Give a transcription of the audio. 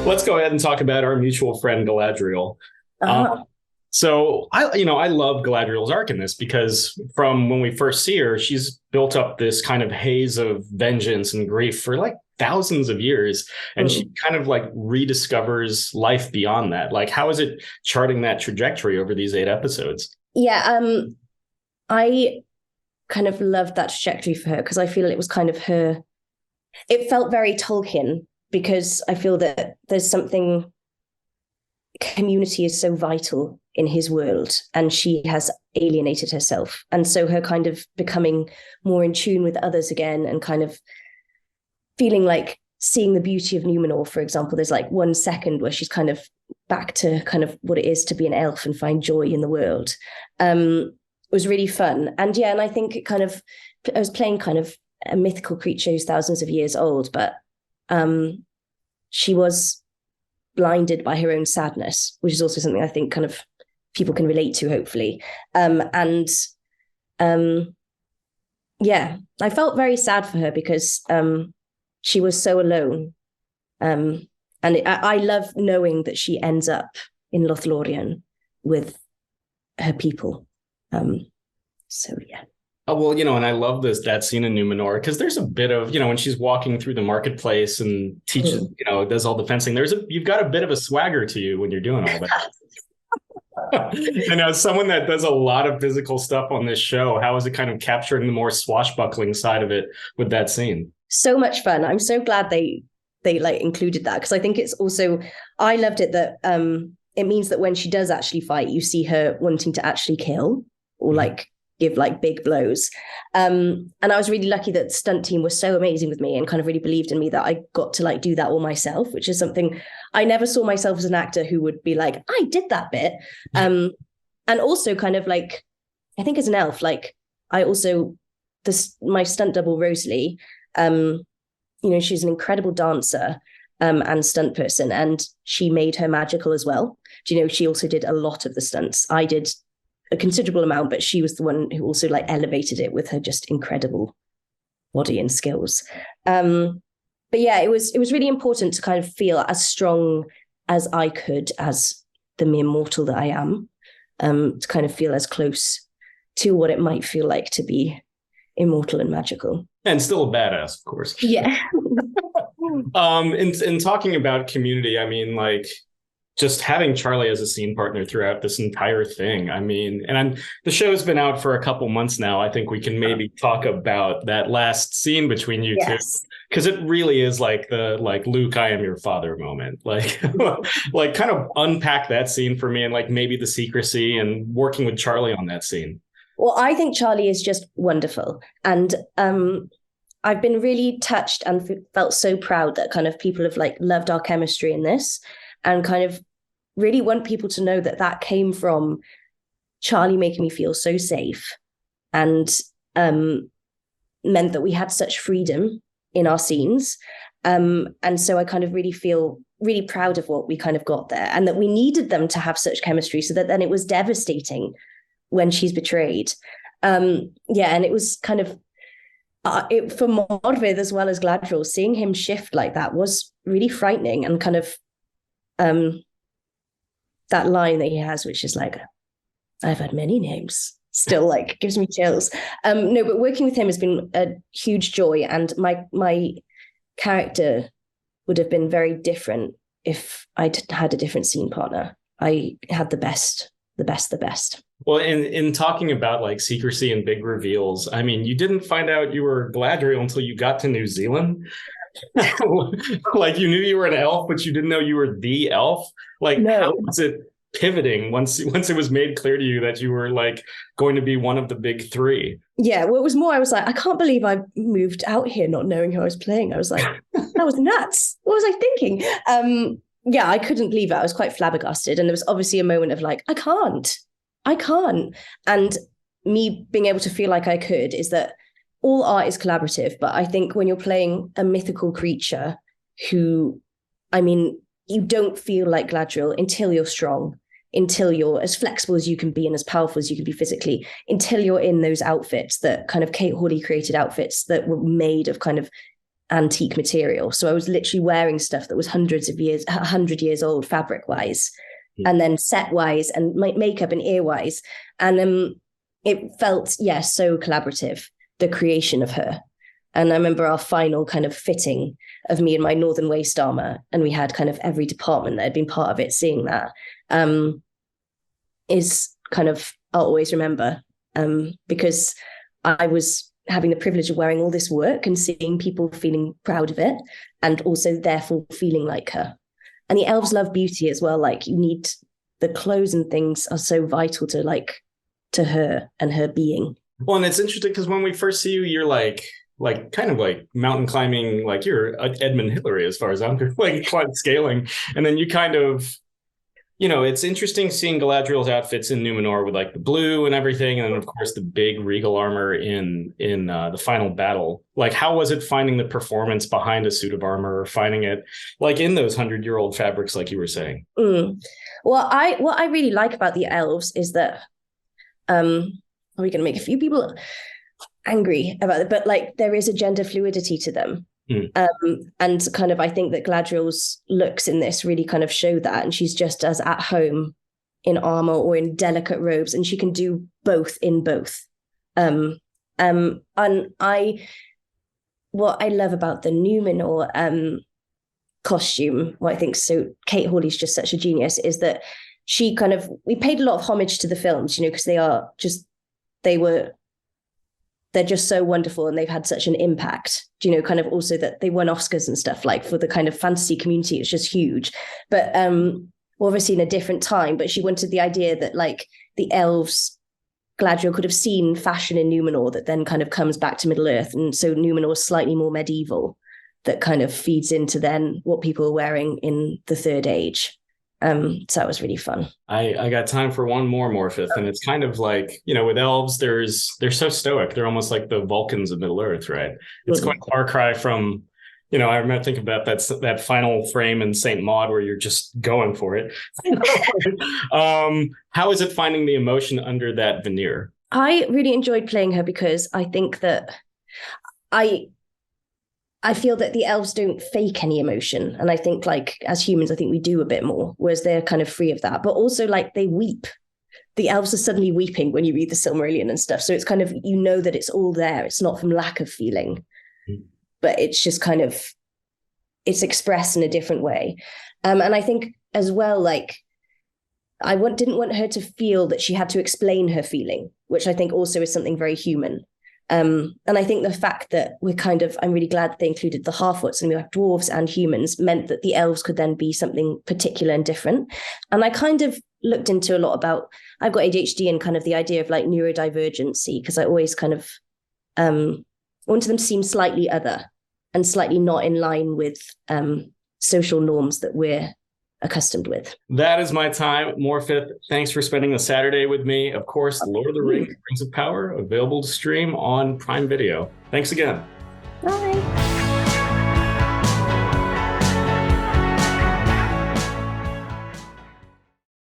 let's go ahead and talk about our mutual friend Galadriel. Uh-huh. I love Galadriel's arc in this because from when we first see her, she's built up this kind of haze of vengeance and grief for like thousands of years, and she Mm. kind of like rediscovers life beyond that. Like, how is it charting that trajectory over these 8 episodes? Yeah, I kind of loved that trajectory for her because I feel it was kind of her. It felt very Tolkien because I feel that there's something community is so vital in his world, and she has alienated herself. And so her kind of becoming more in tune with others again and kind of feeling like seeing the beauty of Numenor, for example, there's like 1 second where she's kind of back to kind of what it is to be an elf and find joy in the world. Was really fun. And yeah, and I think it kind of, I was playing kind of a mythical creature who's thousands of years old, but she was blinded by her own sadness, which is also something I think kind of people can relate to, hopefully. And yeah, I felt very sad for her because she was so alone. I love knowing that she ends up in Lothlorien with her people. So yeah. Oh, well, and I love that scene in Numenor because there's a bit of, when she's walking through the marketplace and teaches, does all the fencing. You've got a bit of a swagger to you when you're doing all that. And as someone that does a lot of physical stuff on this show, how is it kind of capturing the more swashbuckling side of it with that scene? So much fun. I'm so glad they like included that because I think it's also, I loved it that it means that when she does actually fight, you see her wanting to actually kill or like give like big blows. And I was really lucky that the stunt team was so amazing with me and kind of really believed in me that I got to like do that all myself, which is something I never saw myself as an actor who would be like, I did that bit. And also kind of like, I think as an elf, like I also, my stunt double, Rosalie, she's an incredible dancer and stunt person, and she made her magical as well. She also did a lot of the stunts. I did a considerable amount, but she was the one who also like elevated it with her just incredible body and skills. But yeah, it was really important to kind of feel as strong as I could as the mere mortal that I am, to kind of feel as close to what it might feel like to be immortal and magical. And still a badass, of course. Yeah. In talking about community, I mean, like, just having Charlie as a scene partner throughout this entire thing. I mean, the show's been out for a couple months now. I think we can maybe talk about that last scene between you two, because it really is like the Luke, I am your father moment. Like, like kind of unpack that scene for me and like maybe the secrecy and working with Charlie on that scene. Well, I think Charlie is just wonderful, and I've been really touched and felt so proud that kind of people have like loved our chemistry in this, and kind of really want people to know that came from Charlie making me feel so safe, and meant that we had such freedom in our scenes. And so I kind of really feel really proud of what we kind of got there, and that we needed them to have such chemistry so that then it was devastating when she's betrayed. And it was kind of for Morfydd as well as Galadriel, seeing him shift like that was really frightening, and kind of that line that he has, which is like, I've had many names, still like gives me chills. No, but working with him has been a huge joy, and my character would have been very different if I'd had a different scene partner. I had the best. Well, in talking about like secrecy and big reveals, I mean, you didn't find out you were Galadriel until you got to New Zealand. Like you knew you were an elf, but you didn't know you were the elf. Like, No. how was it pivoting once it was made clear to you that you were like going to be one of the big three? Yeah, well, it was more, I was like, I can't believe I moved out here not knowing who I was playing. I was like, that was nuts. What was I thinking? Yeah, I couldn't believe it. I was quite flabbergasted. And there was obviously a moment of like, I can't. And me being able to feel like I could is that all art is collaborative. But I think when you're playing a mythical creature who, I mean, you don't feel like Galadriel until you're strong, until you're as flexible as you can be and as powerful as you can be physically, until you're in those outfits that kind of Kate Hawley created, outfits that were made of kind of antique material. So I was literally wearing stuff that was 100 years old fabric wise, and then set wise and makeup and ear wise. And it felt, so collaborative, the creation of her. And I remember our final kind of fitting of me in my Northern Waste armor, and we had kind of every department that had been part of it seeing that, is kind of, I'll always remember, because I was having the privilege of wearing all this work and seeing people feeling proud of it, and also therefore feeling like her. And the elves love beauty as well. Like, you need, the clothes and things are so vital to her and her being. Well, and it's interesting because when we first see you, you're like kind of like mountain climbing, like you're Edmund Hillary as far as I'm like scaling. And then you kind of, it's interesting seeing Galadriel's outfits in Numenor with like the blue and everything. And then of course the big regal armor in the final battle. Like, how was it finding the performance behind a suit of armor, or finding it like in those 100-year-old fabrics, like you were saying? Well, what I really like about the elves is that, are we going to make a few people angry about it? But like, there is a gender fluidity to them. And kind of, I think that Galadriel's looks in this really kind of show that, and she's just as at home in armor or in delicate robes, and she can do both in both. And what I love about the Numenor costume, what I think so Kate Hawley's just such a genius, is that she kind of, we paid a lot of homage to the films, because they're just so wonderful, and they've had such an impact, kind of also that they won Oscars and stuff, like for the kind of fantasy community, it's just huge. But obviously in a different time, but she wanted the idea that like the elves, Galadriel could have seen fashion in Numenor that then kind of comes back to Middle Earth. And so Numenor is slightly more medieval, that kind of feeds into then what people are wearing in the Third Age. So that was really fun. I got time for one more, Morpheth, and it's kind of like, with elves, they're so stoic. They're almost like the Vulcans of Middle Earth, right? It's quite a far cry from, I remember thinking about that final frame in Saint Maud where you're just going for it. How is it finding the emotion under that veneer? I really enjoyed playing her because I think that I feel that the elves don't fake any emotion. And I think like as humans, I think we do a bit more, whereas they're kind of free of that. But also like they weep. The elves are suddenly weeping when you read the Silmarillion and stuff. So it's kind of, that it's all there. It's not from lack of feeling, but it's just kind of, it's expressed in a different way. And I think as well, like didn't want her to feel that she had to explain her feeling, which I think also is something very human. And I think the fact that I'm really glad that they included the Half-Woods, and we have dwarves and humans, meant that the elves could then be something particular and different. And I kind of looked into a lot about, I've got ADHD and kind of the idea of like neurodivergency, because I always kind of wanted them to seem slightly other and slightly not in line with social norms that we're accustomed with. That is my time. Morpheth, thanks for spending the Saturday with me. Of course, Lord of the Rings, Rings of Power, available to stream on Prime Video. Thanks again. Bye.